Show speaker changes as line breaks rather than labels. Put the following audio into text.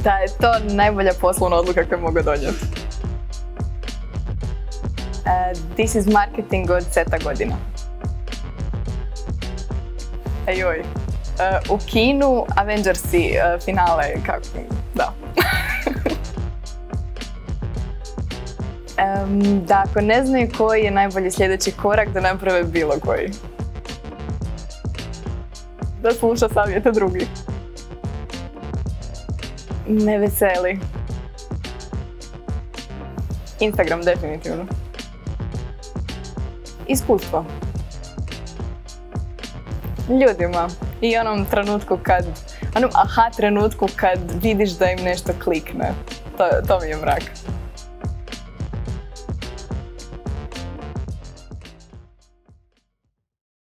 Da je to najbolja poslovna odluka koju mogu donijeti. This is marketing od 7 godina. Ejoj. U kinu Avengersi finale, kako, da. Da ako ne znaju koji je najbolji sljedeći korak, da naprave bilo koji. Da sluša savjete drugih. Ne veseli. Instagram definitivno. Iskustvo. Ljudima. I onom trenutku onom aha trenutku kad vidiš da im nešto klikne. To mi je mrak.